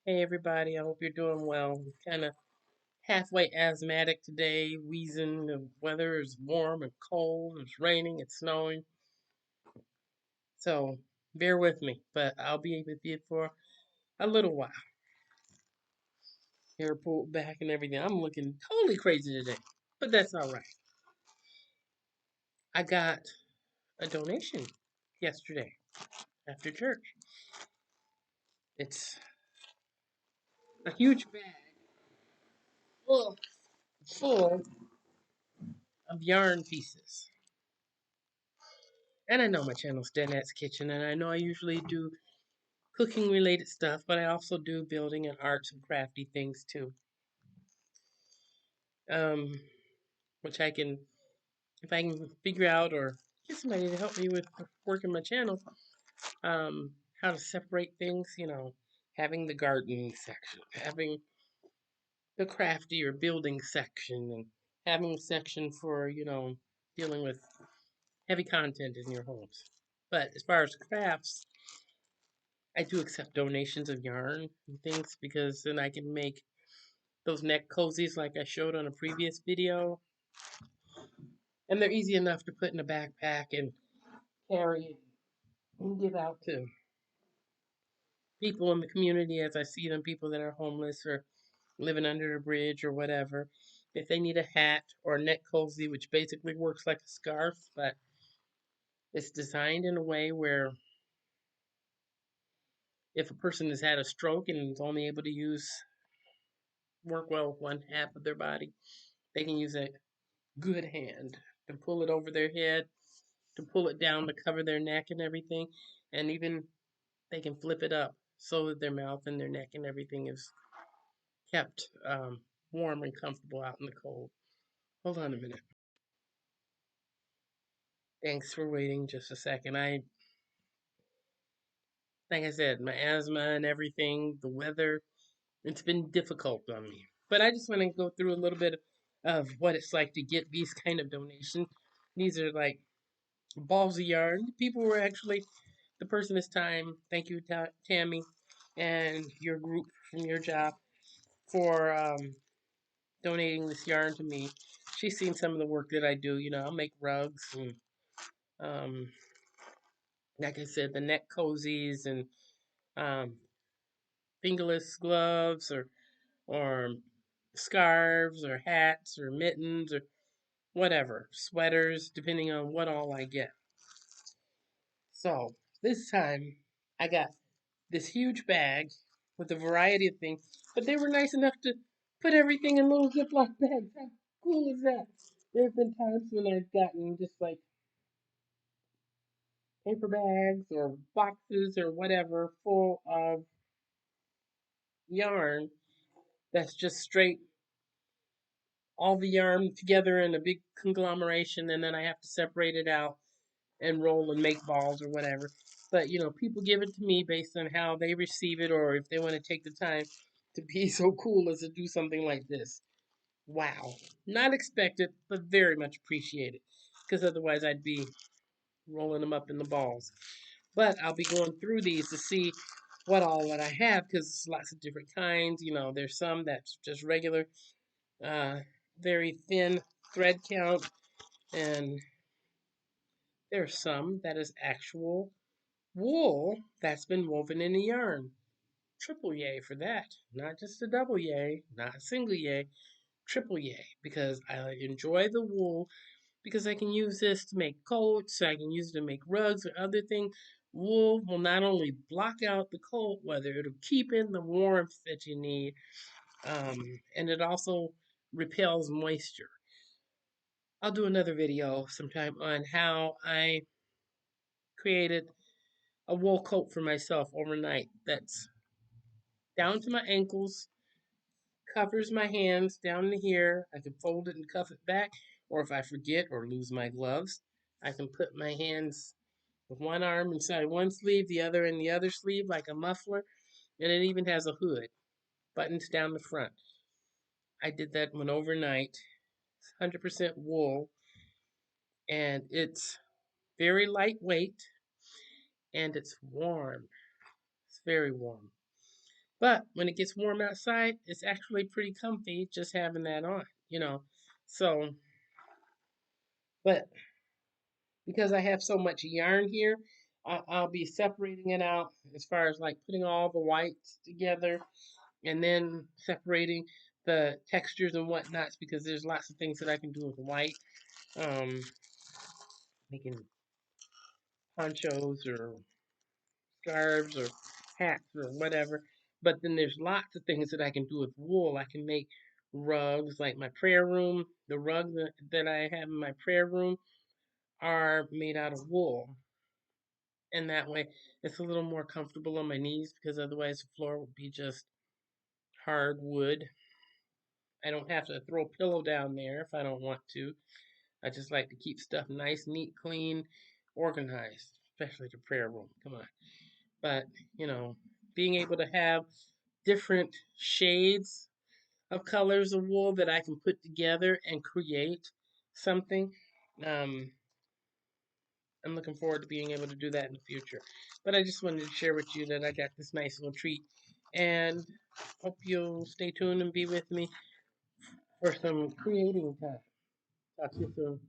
Hey everybody, I hope you're doing well. I'm kind of halfway asthmatic today, wheezing. The weather is warm and cold. It's raining, it's snowing. So bear with me, but I'll be with you for a little while. Hair pulled back and everything. I'm looking totally crazy today, but that's all right. I got a donation yesterday after church. It's a huge bag full, full of yarn pieces. And I know my channel's Danette's Kitchen, and I know I usually do cooking related stuff, but I also do building and arts and crafty things too. Um, which I can, if I can figure out or get somebody to help me with working my channel, how to separate things, having the gardening section, having the crafty or building section, and having a section for, dealing with heavy content in your homes. But as far as crafts, I do accept donations of yarn and things because then I can make those neck cozies like I showed on a previous video. And they're easy enough to put in a backpack and carry and give out to people in the community as I see them, people that are homeless or living under a bridge or whatever. If they need a hat or a neck cozy, which basically works like a scarf, but it's designed in a way where if a person has had a stroke and is only able to work well with one half of their body, they can use a good hand to pull it over their head, to pull it down to cover their neck and everything. And even they can flip it up so that their mouth and their neck and everything is kept warm and comfortable out in the cold. Hold on a minute. Thanks for waiting just a second. Like I said, my asthma and everything, the weather, it's been difficult on me. But I just want to go through a little bit of what it's like to get these kind of donations. These are like balls of yarn. People were actually, the person this time, thank you, Tammy, and your group from your job for donating this yarn to me. She's seen some of the work that I do. I'll make rugs and, um, like I said, the neck cozies and um, fingerless gloves or scarves or hats or mittens or whatever, sweaters, depending on what all I get. So this time I got this huge bag with a variety of things, but they were nice enough to put everything in little Ziploc bags. How cool is that? There have been times when I've gotten just like paper bags or boxes or whatever full of yarn that's just straight all the yarn together in a big conglomeration, and then I have to separate it out and roll and make balls or whatever. But people give it to me based on how they receive it or if they want to take the time to be so cool as to do something like this. Wow. Not expected, but very much appreciated. Because otherwise I'd be rolling them up in the balls. But I'll be going through these to see what all that I have because it's lots of different kinds. There's some that's just regular, uh, very thin thread count, and there's some that is actual wool that's been woven in a yarn. Triple yay for that. Not just a double yay, not a single yay, triple yay. Because I enjoy the wool because I can use this to make coats, I can use it to make rugs or other things. Wool will not only block out the cold weather, it'll keep in the warmth that you need, and it also repels moisture. I'll do another video sometime on how I created a wool coat for myself overnight that's down to my ankles, covers my hands down to here. I can fold it and cuff it back, or if I forget or lose my gloves, I can put my hands with one arm inside one sleeve, the other in the other sleeve like a muffler, and it even has a hood, buttons down the front. I did that one overnight. It's 100% wool, and it's very lightweight, and it's warm. It's very warm. But when it gets warm outside, it's actually pretty comfy just having that on. So, but because I have so much yarn here, I'll be separating it out as far as like putting all the whites together and then separating the textures and whatnots because there's lots of things that I can do with white. Um, Making ponchos or scarves or hats or whatever. But then there's lots of things that I can do with wool. I can make rugs, like my prayer room. The rugs that I have in my prayer room are made out of wool. And that way it's a little more comfortable on my knees because otherwise the floor would be just hard wood. I don't have to throw a pillow down there if I don't want to. I just like to keep stuff nice, neat, clean, organized, especially the prayer room. Come on. But, being able to have different shades of colors of wool that I can put together and create something. Um, I'm looking forward to being able to do that in the future. But I just wanted to share with you that I got this nice little treat. And hope you'll stay tuned and be with me for some creating time. Talk to you soon.